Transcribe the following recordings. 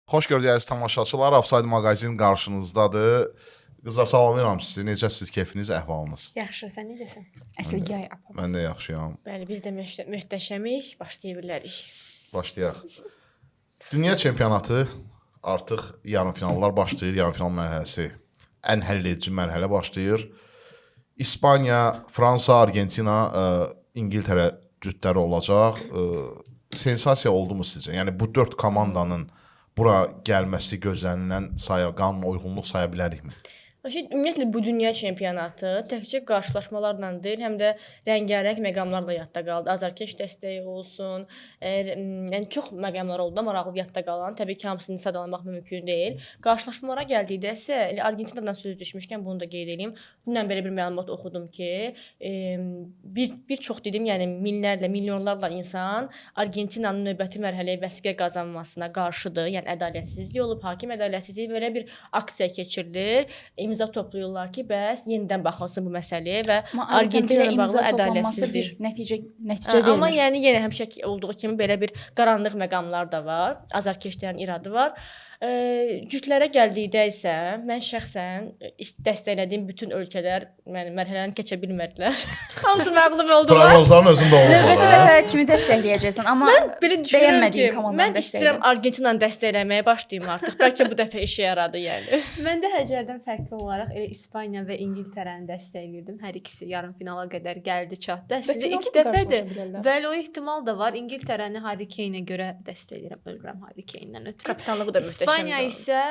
Xoş gördük əziz tamaşaçılar. Offside maqazin qarşınızdadır. Qızlar salamlayıram sizi. Necəsiz, keyfiniz, əhvalınız? Yaxşı, sən necəsən? Əsl yay apası. Mən də yaxşıyam. Bəli, biz də möhtəşəmik, başlaya bilərik. Başlayaq. Dünya çempionatı artıq yarımfinallar başlayır. Yarımfinal mərhələsi ən həlledici mərhələ başlayır. İspaniya, Fransa, Argentina, İngiltərə cütləri olacaq. Sensasiya oldu mu sizcə? Yəni bu 4 komandanın bura gəlməsi gözlənilən qanun uyğunluq saya bilərikmi? Ümumiyyətlə bu dünya çempionatı təkcə qarşılaşmalarla deyil, həm də rəngarəng məqamlarla yadda qaldı. Azarkeş dəstəyi olsun, yəni çox məqamlar oldu da maraqlı yadda qalan. Təbii ki, hamısını sadalamaq mümkün deyil. Qarşılaşmalara gəldikdə isə elə Argentinadan söz düşmüşkən bunu da qeyd edeyim. Dünən belə bir məlumat oxudum ki, bir çox dedim, yəni minlərlə, milyonlarla insan Argentinanın növbəti mərhələyə vəsiqə qazanmasına qarşıdır. Yəni ədalətsizlik olub, hakim ədalətsizliyi belə bir aksiya keçirilir. İmza toplayırlar ki, bəs yenidən baxılsın bu məsələyə və Argentina ilə bağlı ədalətsizlik nəticə vermir. Amma yəni yenə həmişə olduğu kimi belə bir qaranlıq məqamlar da var. Azarkeşlərin iradı var. Cütlərə gəldikdə isə mən şəxsən dəstəklədiyim bütün ölkələr mərhələni keçə bilmədilər. Hamısı məğlub oldular. Proqnozların özündə oldu. Növbəti dəfə kimi dəstəkləyəcəksən? Amma mən belə düşünürəm ki, komandanı mən istəyirəm Argentinanı dəstəkləməyə başlayım artıq. Bəlkə bu dəfə işə yaradı yəni. Mən də Həcərdən fərqli olaraq elə İspaniya və İngiltərəni dəstəkləyirdim. Hər ikisi yarımfinala qədər gəldi, çatdı. Əslində ilk dəfədir. Bəli, o ehtimal da var. İngiltərəni Harry Kane-ə görə dəstəkləyirəm. Ölürəm Harry Kane-dən ötürü. Kapitanlığı da möhtəşəmdir. İspaniya isə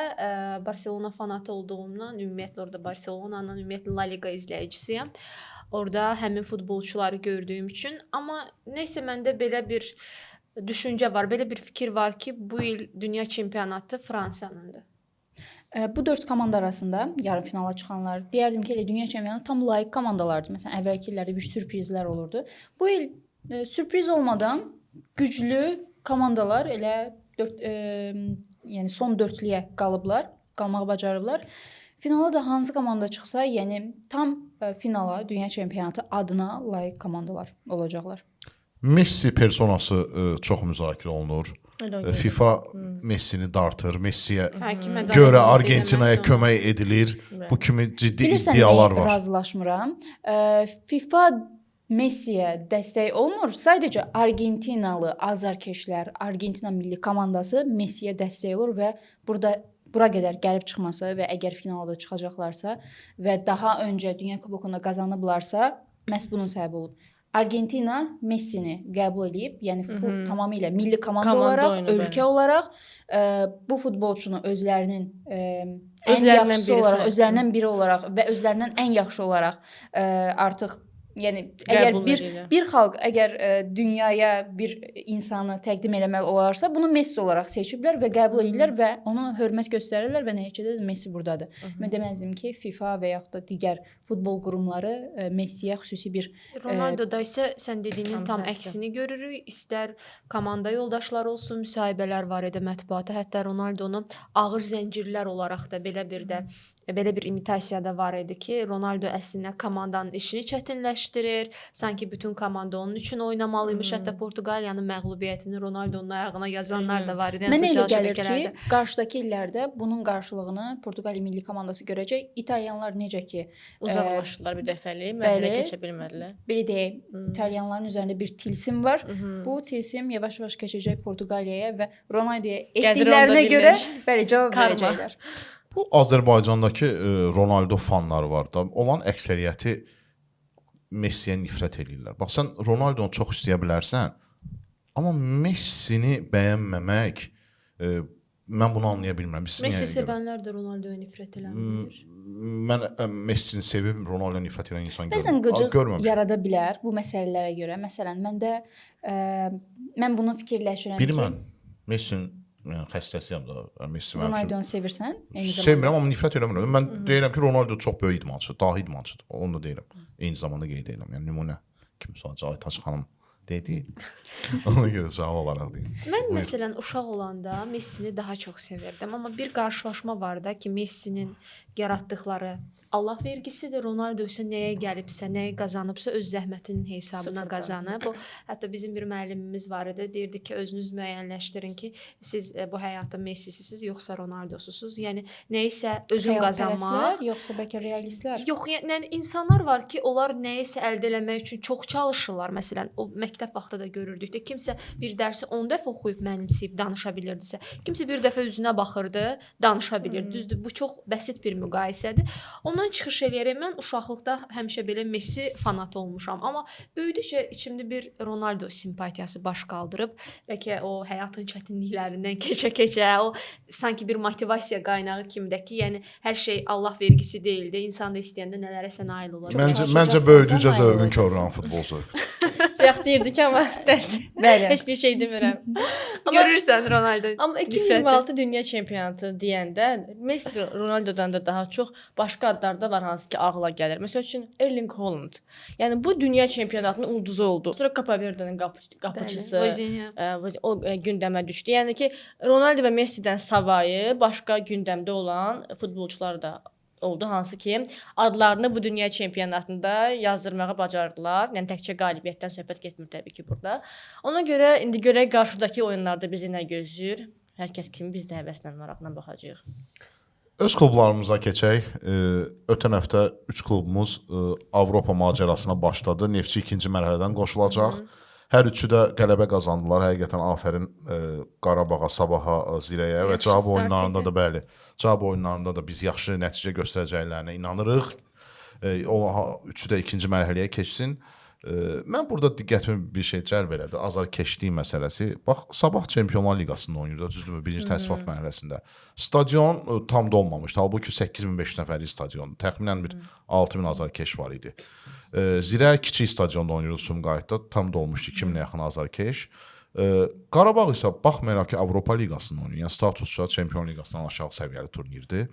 Barselona fanatı olduğumdan, ümumiyyətlə orada Barselonanın ümumiyyətlə La Liga izləyicisiyəm. Orada həmin futbolçuları gördüyüm üçün, amma nəysə məndə belə bir düşüncə var, belə bir fikir var ki, bu il dünya çempionatı Fransanındır. Bu 4 komanda arasında yarımfinala çıxanlar, deyərdim ki, elə dünya çempionatı tam layiq komandalardır. Məsələn, əvvəlki illərdə bir sürprizlər olurdu. Bu il sürpriz olmadan güclü komandalar elə yəni son dörtlüyə qalmağı bacarıblar. Finala da hansı komanda çıxsa, yəni tam finala, dünya çempionatı adına layiq komandalar olacaqlar. Messi personası çox müzakirə olunur. FIFA Messini dartır. Messiyə görə Argentinaya kömək edilir. Bu kimi ciddi iddialar var. Bilirsən, razılaşmıram. FIFA Messiyə dəstək olmur. Sadəcə Argentinalı azarkeşlər, Argentina milli komandası Messiyə dəstək olur və bura qədər gəlib çıxması və əgər finalda çıxacaqlarsa və daha öncə Dünya Kubokunda qazanıblarsa, məhz bunun səbəbi olub. Argentina Messini qəbul edib, yəni tamamilə milli komanda olaraq, ölkə olaraq bu futbolçunu özlərinin ən yaxşısı olaraq, özlərindən biri olaraq və özlərindən ən yaxşı olaraq artıq yəni əgər bir xalq əgər dünyaya bir insanı təqdim eləmək olarsa, bunu Messi olaraq seçiblər və qəbul edirlər və ona hörmət göstərirlər və nəticədə Messi burdadır. Mən deməzdim ki, FIFA və yaxud da digər futbol qurumları Messiyə xüsusi bir Ronaldoda isə sən dediyinin tam əksini görürük. İstər komanda yoldaşları olsun, müsahibələr var idi mətbuata. Hətta Ronaldonu ağır zəncirlər olaraq da belə bir imitasiya da var idi ki, Ronaldo əslində komandanın işini çətinləşdirir. Sanki bütün komanda onun üçün oynamalıymış. Hətta Portuqaliyanın məğlubiyyətini Ronaldonun ayağına yazanlar da var idi. Mənə elə gəlir ki, qarşıdakı illərdə bunun qarşılığını Portuqaliya milli komandası görəcək. İtalyanlar necə ki uzaqlaşdılar bir dəfəlik, mərhələ keçə bilmədilər. Belə deyək, İtalyanların üzərində bir tilsim var. Bu tilsim yavaş-yavaş keçəcək Portuqaliyaya və Ronaldoya etdiklərinə görə bəli cavab verəcəklər. Bu Azərbaycandakı Ronaldo fanları var da, olan əksəriyyəti Messiyə nifrət edirlər. Bax, sən Ronaldonu çox istəyə bilərsən, amma Messini bəyənməmək, mən bunu anlaya bilmirəm. Messi sevənlər də Ronaldoya nifrət eləmir. Mən Messini sevib Ronaldoya nifrət edən insan görmüşəm. Bəzən qıcıq yarada bilər bu məsələlərə görə. Məsələn, mən bunu fikirləşirəm ki... Bilmən, Messinin xəstəsiyəm da. Ronaldonu sevirsən? Sevmirəm, amma nifrət eləmirəm. Mən deyirəm ki, Ronaldo çox böyük idmançıdır, dahi idmançıdır. Onu da deyirəm. Eyni zamanda qeyd edirəm. Yəni nümunə kimi sadəcə Aytaç xanım dedi. Ona görə cavab olaraq deyim. Mən məsələn uşaq olanda Messini daha çox sevirdim, amma bir qarşılaşma var da ki, Messinin yaratdıqları Allah vergisidir. Ronaldo isə nəyə gəlibsə, nəyə qazanıbsa öz zəhmətinin hesabına Sıfır qazanıb. O hətta bizim bir müəllimimiz var idi. Deyirdi ki, özünüz müəyyənləşdirin ki, siz bu həyatda Messisisiniz yoxsa Ronaldosusuz. Yəni nəyisə özün qazanmaq. Xəyalpərəstlər yoxsa bəlkə realistlər? Yox, yəni insanlar var ki, onlar nəyisə əldə etmək üçün çox çalışırlar. Məsələn, o məktəb vaxtı da görürdük də, kimsə bir dərsi 10 dəfə oxuyub mənimsəyib danışa bilirdisə, kimsə bir dəfə üzünə baxırdı, danışa bilirdi. Düzdür, bu çox bəsit bir müqayisədir. Ondan çıxış eləyərək mən uşaqlıqda həmişə belə Messi fanatı olmuşam, amma böyüdükcə içimdə bir Ronaldo simpatiyası baş qaldırıb, bəlkə o həyatın çətinliklərindən keçə-keçə, o sanki bir motivasiya qaynağı kimdə ki, yəni hər şey Allah vergisi deyildi. İnsan da istəyəndə nələrəsə nail olar. Məncə böyüdükcə zövqün körünən futbolçu. Bayaq deyirdik amma Bəli. heç bir şey demirəm. Görürsən Ronaldo. Amma 2026 dünya çempionatı deyəndə Messi Ronaldodan da daha çox başqa adlar da var hansı ki ağla gəlir. Məsəl üçün Erling Haaland. Yəni bu dünya çempionatının ulduzu oldu. Sonra Copa Verde'nin qapıçısı o gündəmə düşdü. Yəni ki Ronaldo və Messidən savayı başqa gündəmdə olan futbolçular da oldu hansı ki adlarını bu dünya çempionatında yazdırmağı bacardılar. Yəni təkcə qalibiyyətdən söhbət getmir təbii ki burada. Ona görə indi görək qarşıdakı oyunlarda bizi nə gözləyir. Hər kəs kimi biz də həvəslə, maraqla baxacağıq. Öz klublarımıza keçək. Ötən həftə 3 klubumuz Avropa macərasına başladı. Neftçi ikinci mərhələdən qoşulacaq. Hər üçü də qələbə qazandılar. Həqiqətən afərin Qarabağa, Sabaha, Zirəyə və cavab oyunlarında da bəli. Cavab oyunlarında da biz yaxşı nəticə göstərəcəklərinə inanırıq. O üçü də ikinci mərhələyə keçsin. Mən burada diqqətimi bir şey cəlb elədi. Azarkeşlik məsələsi. Bax, Sabah Çempionlar Liqasında oynayırdı, düzdürmü? Birinci təsnifat mərhələsində. Stadion tam dolmamışdı. Halbuki 8500 nəfərlik stadiondur. Təxminən bir 6000 azarkeş var idi. Zirə kiçik stadionda oynayırdı Sumqayıtda. Tam dolmuşdu 2000-ə yaxın azarkeş. Qarabağ isə baxmayaraq ki, Avropa Liqasında oynayır. Yəni statusça Çempion Liqasından aşağı səviyyəli turnirdir.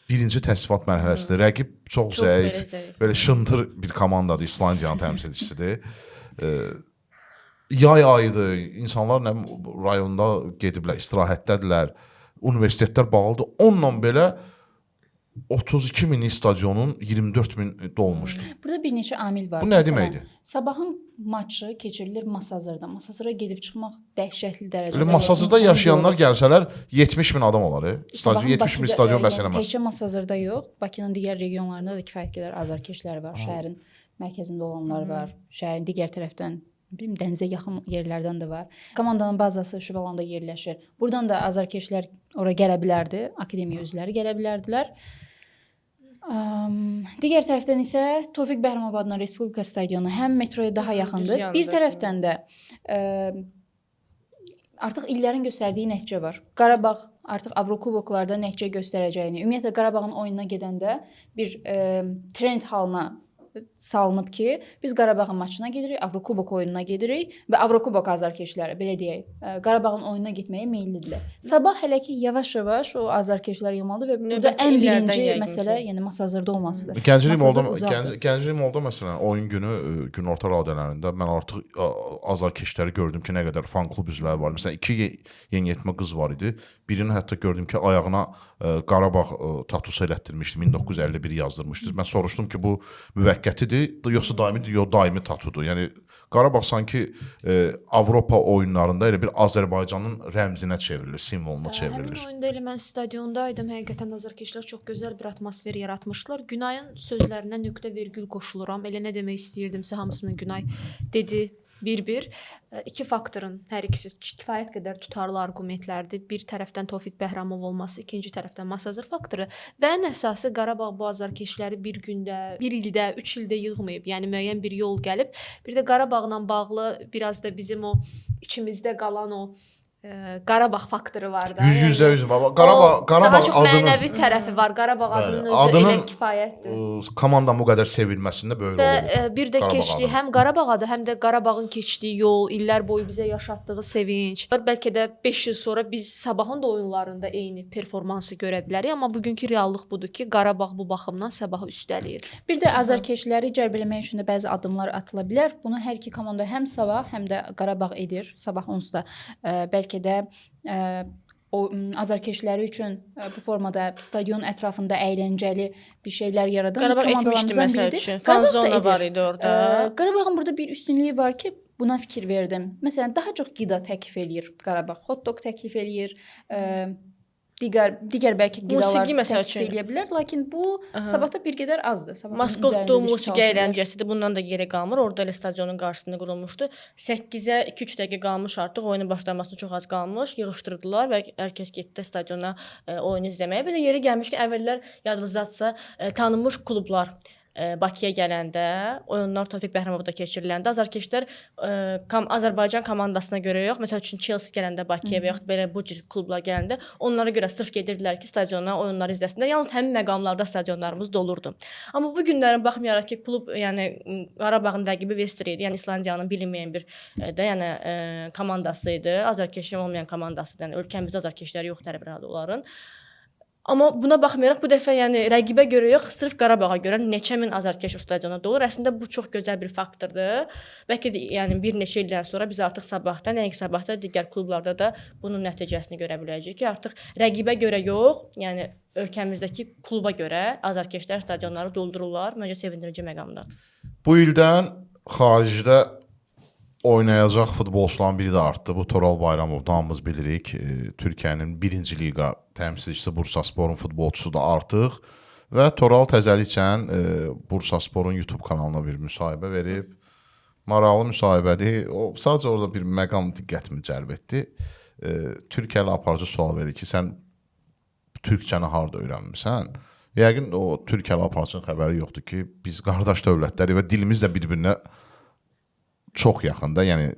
Birinci təsnifat mərhələsində rəqib çox zəif, belə şıntır bir komandadır, İslandiyanın təmsilçisidir. Yay ayıdır, insanlar rayonda gediblər, istirahətdədirlər, universitetlər bağlıdır. Onunla belə 32 minlik stadionun 24 min dolmuşdu. Burada bir neçə amil var. Bu nə deməkdir? Sabahın maçı keçirilir Masazırda. Masazıra gedib çıxmaq dəhşətli dərəcədə. Elə Masazırda yaşayanlar gəlsələr 70 min adam olar. Stadion 70 min stadion bəs eləməz. Təkcə Masazırda yox, Bakının digər regionlarında da kifayət qədər azarkeşlər var. Şəhərin mərkəzində olanlar var. Şəhərin digər tərəfdən dənizə yaxın yerlərdən də var. Komandanın bazası Şüvalanda yerləşir. Buradan da azarkeşlər ora gələ bilərdi. Akademiya üzvləri gələ bilərdilər. Digər tərəfdən isə Tofiq Bəhramov adına Respublika stadionu həm metroya daha yaxındır. Bir tərəfdən də artıq illərin göstərdiyi nəticə var. Qarabağ artıq Avrokuboklarda nəticə göstərəcəyini, ümumiyyətlə Qarabağın oyununa gedəndə bir trend halına salınıb ki, biz Qarabağın maçına gedirik, Avrokubok oyununa gedirik və Avrokubok azarkeşləri, belə deyək, Qarabağın oyununa getməyə meyillidirlər. Sabah hələ ki yavaş-yavaş o azarkeşlər yığılmalıdır və burada ən birinci məsələ, yəni Masazırda olmasıdır. Gənclik Molda məsələn, oyun günü günorta radələrində mən artıq azarkeşləri gördüm ki, nə qədər fan klub üzvləri var. Məsələn, 2 yeniyetmə qız var idi. Birini hətta gördüm ki, ayağına Qarabağ tatusu elətdirmişdi, 1951 yazdırmışdı. Mən soruşdum ki, bu müvəqqətidir, yoxsa daimidir? Yox, daimi tatudur. Yəni Qarabağ sanki Avropa oyunlarında elə bir Azərbaycanın rəmzinə çevrilir, simvoluna çevrilir. Həmin oyunda elə mən stadiondaydım. Həqiqətən azarkeşlər çox gözəl bir atmosfer yaratmışlar. Günayın sözlərinə nöqtə vergül qoşuluram. Elə nə demək istəyirdimsə hamısını Günay dedi. Bir-bir. İki faktorun hər ikisi kifayət qədər tutarlı arqumentlərdir. Bir tərəfdən Tofiq Bəhramov olması, ikinci tərəfdən Masazır faktoru və ən əsası Qarabağ bu azarkeşləri bir gündə, bir ildə, 3 ildə yığmayıb. Yəni müəyyən bir yol gəlib. Bir də Qarabağla bağlı biraz da bizim o içimizdə qalan o Qarabağ faktoru var da. %100 Qarabağ daha çox adının mənəvi tərəfi var. Qarabağ adının özü elə kifayətdir. Komandanın bu qədər sevilməsində böyük rol olur. Və bir də keçdiyi həm Qarabağ adı, həm də Qarabağın keçdiyi yol, illər boyu bizə yaşatdığı sevinc. Bəlkə də 5 il sonra biz Sabahın da oyunlarında eyni performansı görə bilərik, amma bugünkü reallıq budur ki, Qarabağ bu baxımdan Sabahı üstələyir. Bir də azarkeşləri cəlb etmək üçün də bəzi addımlar atıla bilər. Bunu hər iki komanda həm Sabah, həm də Qarabağ edir. Sabah onsuz da bəlkə də o azarkeşləri üçün bu formada stadion ətrafında əyləncəli bir şeylər yaradan ilk Qarabağ etmişdi komandalarımızdan məsəl biridir. üçün. Qarabağ da Fanzona edir. var idi orada. Qarabağın burada bir üstünlüyü var ki, buna fikir verdim. Məsələn, daha çox qida təklif eləyir Qarabağ. Hot dog təklif eləyir, digər bəlkə qidalar Musiqi məsəl təklif üçün. eləyə bilər, lakin bu Sabahda bir qədər azdır. Sabahın Maskotlu üzərində də musiqi çalışırlar. əyləncəsidir. Bundan da geri qalmır. Orada elə stadionun qarşısında qurulmuşdu. 8-ə 2-3 dəqiqə qalmış artıq oyunun başlamasına çox az qalmış. Yığışdırdılar və hər kəs getdi stadiona oyun izləməyə. Bir də yeri gəlmişkən əvvəllər yadınızdadsa tanınmış klublar Bakıya gələndə, oyunlar Tofiq Bəhramovda keçiriləndə azarkeşlər Azərbaycan komandasına görə yox, məsəl üçün Chelsea gələndə Bakıya və yaxud belə bu cür klublar gələndə onlara görə sırf gedirdilər ki, stadiona oyunları izləsinlər. Yalnız həmin məqamlarda stadionlarımız dolurdu. Amma bu günlərin baxmayaraq ki, klub, yəni Qarabağın rəqibi Vester idi, yəni İslandiyanın bilinməyən bir də, yəni komandası idi, azarkeşin olmayan komandası idi. Yəni ölkəmizdə azarkeşlər yoxdur hər bir halda onların. Amma buna baxmayaraq bu dəfə yəni rəqibə görə yox, sırf Qarabağa görə neçə min azarkeş o stadiona dolur. Əslində bu çox gözəl bir faktordur. Bəlkə də yəni bir neçə ildən sonra biz artıq Sabahda, nəinki Sabahda, digər klublarda da bunun nəticəsini görə biləcəyik ki, artıq rəqibə görə yox, yəni ölkəmizdəki kluba görə azarkeşlər stadionları doldururlar. Məncə sevindirici məqamdır. Bu ildən xaricdə oynayacaq futbolçuların biri də artdı. Bu Toral Bayramov, hamımız bilirik. Türkiyənin 1-ci liqa təmsilçisi Bursasporun futbolçusu da artıq və Toral təzəliklə Bursasporun YouTube kanalına bir müsahibə verib. Maraqlı müsahibədir. O sadəcə orada bir məqam diqqətimi cəlb etdi. Türkiyəli aparıcı sual verir ki, sən türkçəni harda öyrənmisən? Yəqin o Türkiyəli aparıcının xəbəri yoxdur ki, biz qardaş dövlətləri və dilimiz də bir-birinə çox yaxında, yəni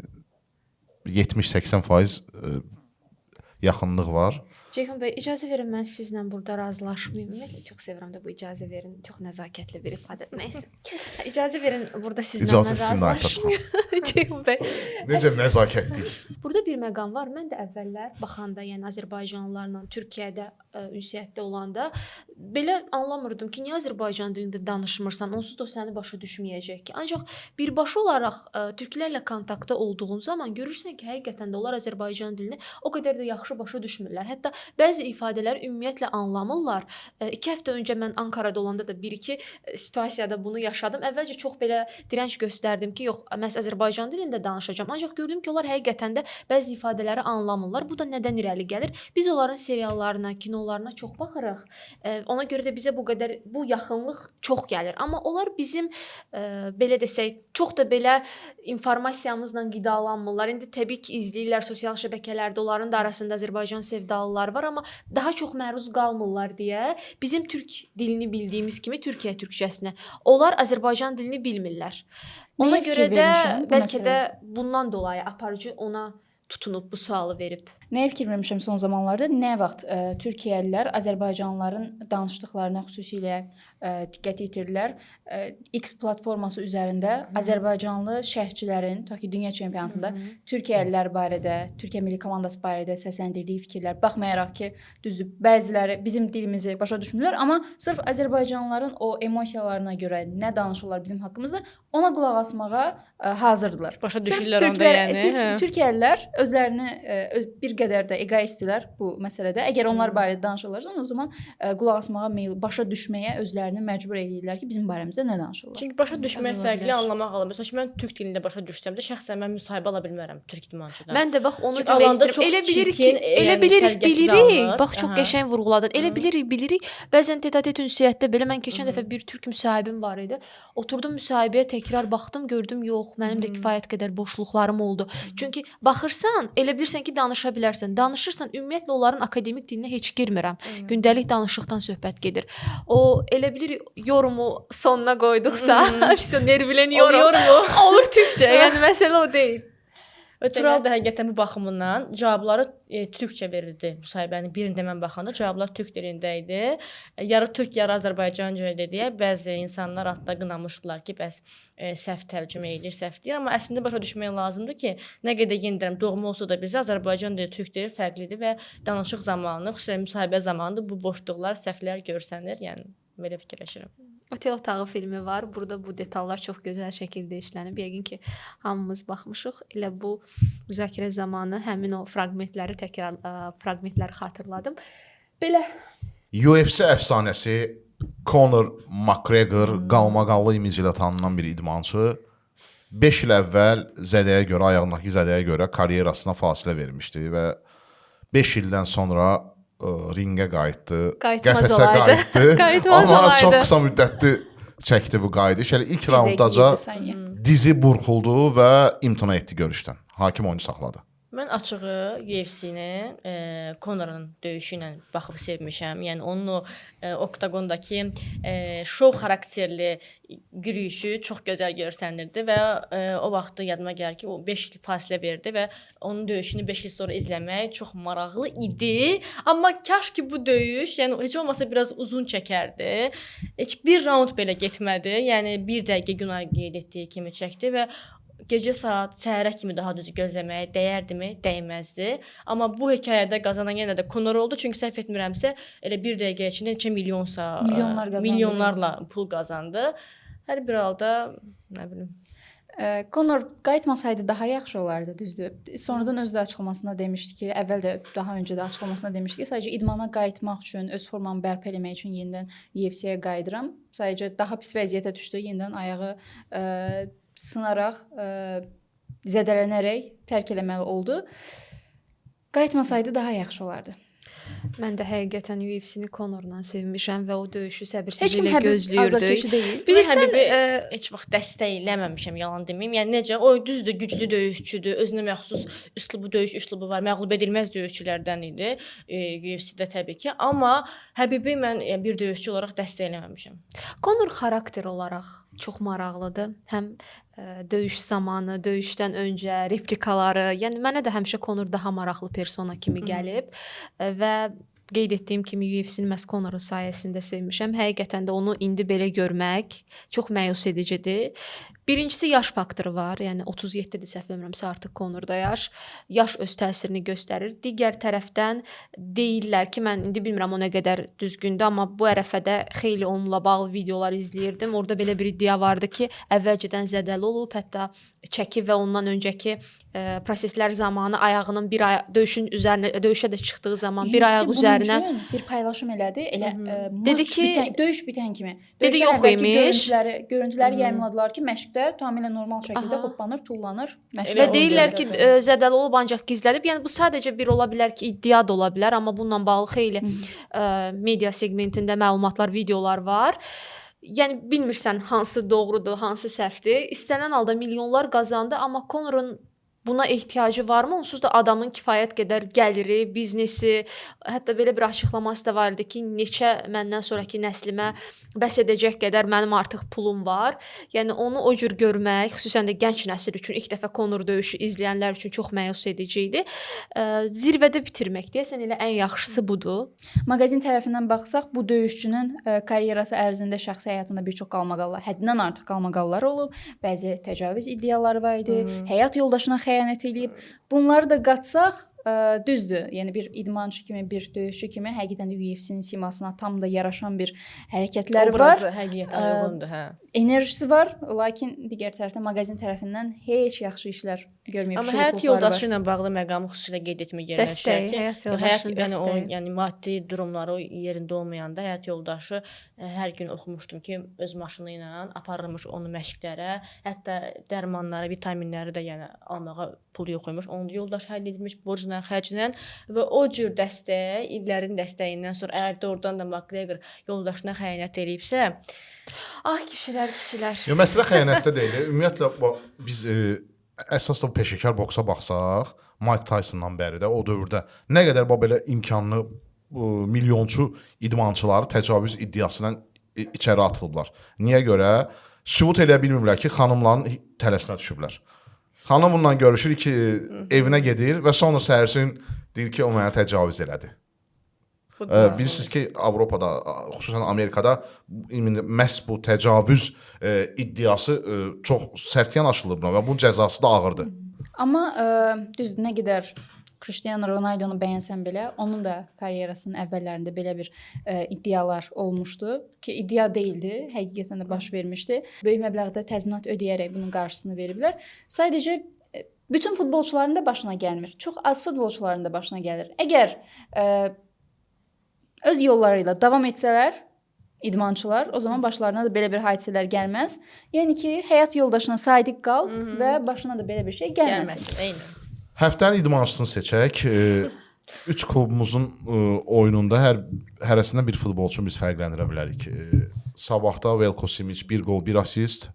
70-80% yaxınlıq var. Ceyhun bəy, icazə verin mən sizlə burada razılaşmayım. Mən çox sevirəm də bu icazə verin. Çox nəzakətli bir ifadə. Nəysə. İcazə verin burada sizlə İcazə mən sizin razılaşmayım. Ceyhun bəy. Necə nəzakətli. Burada bir məqam var. Mən də əvvəllər baxanda, yəni Azərbaycanlılarla Türkiyədə ünsiyyətdə olanda belə anlamırdım ki, niyə Azərbaycan dilində danışmırsan? Onsuz da o səni başa düşməyəcək ki. Ancaq birbaşa olaraq türklərlə kontaktda olduğun zaman görürsən ki, həqiqətən də onlar Azərbaycan dilini o qədər də yaxşı başa düşmürlər. Hətta bəzi ifadələri ümumiyyətlə anlamırlar. 2 həftə öncə mən Ankarada olanda da 1-2 situasiyada bunu yaşadım. Əvvəlcə çox belə direnç göstərdim ki, yox, məhz Azərbaycan dilində danışacağam. Ancaq gördüm ki, onlar həqiqətən də bəzi ifadələri anlamırlar. Bu da nədən irəli gəlir? Biz onların seriallarına, kinolarına çox baxırıq. Ona görə də bizə bu yaxınlıq çox gəlir. Amma onlar bizim belə desək, çox da belə informasiyamızla qidalanmırlar. İndi təbii ki, izləyirlər sosial şəbəkələrdə, onların da arasında Azərbaycan sevdalıları var, amma daha çox məruz qalmırlar deyə bizim türk dilini bildiyimiz kimi Türkiyə türkçəsinə. Onlar Azərbaycan dilini bilmirlər. Ona görə də bəlkə də bundan dolayı aparıcı ona tutunub bu sualı verib. Nəyə fikir vermişəm son zamanlarda? Nə vaxt Türkiyəlilər Azərbaycanlıların danışdıqlarına xüsusilə diqqət yetirdilər. X platforması üzərində Azərbaycanlı şərhçilərin Tokyo Dünya Çempionatında Türkiyəlilər barədə, Türkiyə milli komandası barədə səsləndirdiyi fikirlər, baxmayaraq ki, düzdür, bəziləri bizim dilimizi başa düşmürlər, amma sırf Azərbaycanlıların o emosiyalarına görə nə danışırlar bizim haqqımızda, ona qulaq asmağa hazırdılar. Başa düşürlər onda yəni. Türkiyəlilər özlərini bir qədər də egoistdirlər bu məsələdə. Əgər onlar barədə danışırlarsa, o zaman qulaq asmağa meyil, başa düşməyə özlərini məcbur edirlər ki, bizim barəmizdə nə danışırlar. Çünki başa düşmək fərqli, anlamaq alır. Məsələn, mən türk dilində başa düşsəm də şəxsən mən müsahibə ala bilmərəm türk idmançıdan. Mən də bax onu demək istəyirəm. Elə bilirik. Bax çox qəşəng vurğuladın. Elə bilirik. Bəzən tete-a-tete ünsiyyətdə belə mən keçən dəfə bir türk müsahibim var idi. Oturdum müsahibəyə, təkrar baxdım, gördüm yox, mənim də kifayət qədər boşluqlarım oldu. Çünki baxırsan, elə bilirsən ki, danışa bilərsən. Danışırsan, ümumiyyətlə onların akademik dilinə heç girmirəm. Gündəlik danışıqdan söhbət gedir. O elə bilir yorumu sonuna qoyduqsa, nervleniyorum. Olur türkçə. Yəni məsələ o deyil. Tural da həqiqətən bu baxımından cavabları türkçə verildi. Müsahibənin birində mən baxanda cavablar türk dilində idi. Yarı türk, yarı Azərbaycanca idi deyə bəzi insanlar hatta qınamışdılar ki, bəs səhv tərcümə edir, səhv deyir. Amma əslində başa düşmək lazımdır ki, nə qədər yendirəm doğma olsa da bizə Azərbaycan dili, türk dili fərqlidir və danışıq zamanı, xüsusən müsahibə zamanı bu boşluqlar, səhvlər görsənir. Yəni belə fikirləşirəm. Otel otağı filmi var. Burada bu detallar çox gözəl şəkildə işlənib. Yəqin ki, hamımız baxmışıq. Elə bu müzakirə zamanı həmin o fraqmentləri xatırladım. Belə UFC əfsanəsi Conor McGregor qalmaqallı imici ilə tanınan bir idmançı 5 il əvvəl zədəyə görə, ayağındakı zədəyə görə karyerasına fasilə vermişdi və 5 ildən sonra ringə qayıtdı. Qayıtmaz Qəfəsə olaydı. qayıtdı. Qayıtmaz Amma olaydı. çox qısa müddətli çəkdi bu qayıdış. Elə ilk raunddaca dizi burxuldu və imtina etdi görüşdən. Hakim oyunu saxladı. Mən açığı UFC-ni Conor'un döyüşü ilə baxıb sevmişəm. Yəni onun o oktagondakı şou xarakterli yürüyüşü çox gözəl görsənirdi və o vaxt yadıma gəlir ki, o 5 il fasilə verdi və onun döyüşünü 5 il sonra izləmək çox maraqlı idi. Amma kaş ki bu döyüş, yəni heç olmasa biraz uzun çəkərdi. Heç bir raund belə getmədi. Yəni 1 dəqiqə Günay qeyd etdiyi kimi çəkdi və gecə saat səhərə kimi daha düzü gözləməyə dəyərdimi? Dəyməzdi. Amma bu hekayədə qazanan yenə də Conor oldu. Çünki səhv etmirəmsə, elə 1 dəqiqə içində neçə milyonlarla pul qazandı. Hər bir halda, nə bilim, Conor qayıtmasaydı daha yaxşı olardı, düzdür. Sonradan özü də açıqlamasında demişdi ki, əvvəl də daha öncə də açıqlamasında demişdi ki, sadəcə idmana qayıtmaq üçün, öz formamı bərpa etmək üçün yenidən UFC-yə qayıdıram. Sadəcə daha pis vəziyyətə düşdü, yenidən ayağı sınaraq, zədələnərək tərk eləməli oldu. Qayıtmasaydı daha yaxşı olardı. mən də həqiqətən UFC-ni Conor'la sevmişəm və o döyüşü Heç kim səbirsizliklə Həbib gözləyirdik. azarkeşi deyil. bilirsən, Bilirsən, heç vaxt dəstəkləməmişəm, yalan deməyim. Yəni necə? O düzdür, güclü döyüşçüdür, özünə məxsus döyüş üslubu var, məğlub edilməz döyüşçülərdən idi UFC-də təbii ki. Amma Həbibi mən bir döyüşçü olaraq dəstəkləməmişəm. Conor xarakter olaraq çox maraqlıdır. Həm döyüş zamanı, döyüşdən öncə replikaları, yəni mənə də həmişə Conor daha maraqlı persona kimi gəlib və qeyd etdiyim kimi UFC-ni məhz Conor'un sayəsində sevmişəm. Həqiqətən də onu indi belə görmək çox məyus edicidir. Birincisi yaş faktoru var. Yəni 37-dir səhv eləmirəmsə artıq Conor'da yaş. Yaş öz təsirini göstərir. Digər tərəfdən deyirlər ki, mən indi bilmirəm o nə qədər düzgündür, amma bu ərəfədə xeyli onunla bağlı videolar izləyirdim. Orada belə bir iddia vardı ki, əvvəlcədən zədəli olub, hətta çəki və ondan öncəki proseslər zamanı ayağının döyüşün üzərinə döyüşə də çıxdığı zaman bir ayaq üzərinə bir paylaşım elədi. Elə dedi ki, döyüş bitən kimi. Dedi yox imiş. Görüntüləri yayımladılar ki, məşqdə tamamilə normal şəkildə hoppanır, tullanır. Və deyirlər ki, zədəli olub ancaq gizlədib. Yəni bu sadəcə bir ola bilər ki, iddia da ola bilər, amma bununla bağlı xeyli media segmentində məlumatlar, videolar var. Yəni bilmirsən hansı doğrudur, hansı səhvdir. İstənilən halda milyonlar qazandı, amma Conor'un buna ehtiyacı varmı? Onsuz da adamın kifayət qədər gəliri, biznesi, hətta belə bir açıqlaması da var idi ki, neçə məndən sonraki nəslimə bəs edəcək qədər mənim artıq pulum var. Yəni onu o cür görmək, xüsusən də gənc nəsil üçün ilk dəfə Conor döyüşü izləyənlər üçün çox məyus edici idi. Zirvədə bitirmək deyəsən elə ən yaxşısı budur. Maqazin tərəfindən baxsaq, bu döyüşçünün karyerası ərzində şəxsi həyatında bir çox qalmaqallar, həddindən artıq qalmaqallar olub, bəzi təcavüz iddiaları var idi, həyat yoldaşına xəyanət edib. Bunları da qatsaq, düzdür. Yəni bir idmançı kimi, bir döyüşçü kimi həqiqətən də UFC-nin simasına tam da yaraşan bir hərəkətləri var. Obrazı həqiqətən uyğundur, hə. Enerjisi var, lakin digər tərəfdən maqazin tərəfindən heç yaxşı işlər görməyib. Amma həyat yoldaşı ilə bağlı məqamı xüsusilə qeyd etmək gərəkdir ki, həyat yoldaşının dəstəyi. Yəni maddi durumları yerində olmayanda həyat yoldaşı hər gün oxumuşdum ki, öz maşını ilə aparırmış onu məşqlərə, hətta dərmanları, vitaminləri də yəni almağa pul yoxuymuş. Onu da yoldaş həll etmiş borcla, xərclə və o cür dəstək, illərin dəstəyindən sonra əgər doğrudan da McGregor yoldaşına xəyanət edibsə, ah kişilər. Yox, məsələ xəyanətdə deyil. Ümumiyyətlə biz əsas da peşəkar boksa baxsaq, Mike Tysondan bəri də o dövrdə nə qədər belə imkanlı milyonçu idmançıları təcavüz iddiası ilə içəri atılıblar. Niyə görə? Sübut eləyə bilmirlər ki, xanımların tələsinə düşüblər. Xanım bununla görüşür ki, evinə gedir və sonra səhərsin deyir ki, o mənə təcavüz elədi. Bilirsiniz ki, Avropada, xüsusən Amerikada məhz bu təcavüz iddiası çox sərt yanaşılır buna və bunun cəzası da ağırdır. Amma düzdür, nə qədər Cristiano Ronaldo-nu bəyənsən belə, onun da karyerasının əvvəllərində belə bir iddialar olmuşdu ki, iddia deyildi, həqiqətən də baş vermişdi. Böyük məbləğdə təzminat ödəyərək bunun qarşısını veriblər. Sadəcə bütün futbolçuların da başına gəlmir. Çox az futbolçuların da başına gəlir. Əgər öz yolları ilə davam etsələr, idmançılar, o zaman başlarına da belə bir hadisələr gəlməz. Yəni ki, həyat yoldaşına sadiq qal və başına da belə bir şey gəlməsin. Eynən. Həftənin idmançısını seçək. 3 klubumuzun oyununda hərəsindən bir futbolçunu biz fərqləndirə bilərik. Sabahda Velko Simic 1 gol, 1 assist.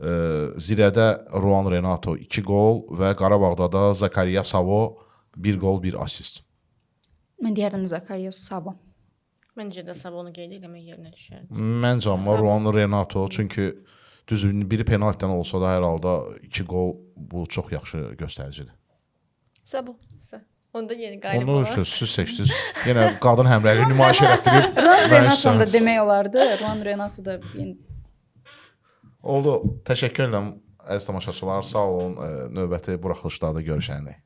Zirədə Ruan Renato 2 gol və Qarabağda da Zakariya Savo 1 gol, 1 assist. Mən deyərdim Zakariya Savo. Məncə də Sabonu qeyd eləmək yerinə düşər. Məncə amma Ruan Renato, çünki düzdür, biri penaltidən olsa da hər halda 2 gol bu çox yaxşı göstəricidir. Sabo. Onda yeni qalib Onu olar. siz seçdiniz. Yenə qadın həmrəyliyi nümayiş elətdirib. Ruan Renato da demək olardı. Ruan Renato da Oldu. Təşəkkür edirəm əziz tamaşaçılar. Sağ olun. Növbəti buraxılışlarda görüşərik.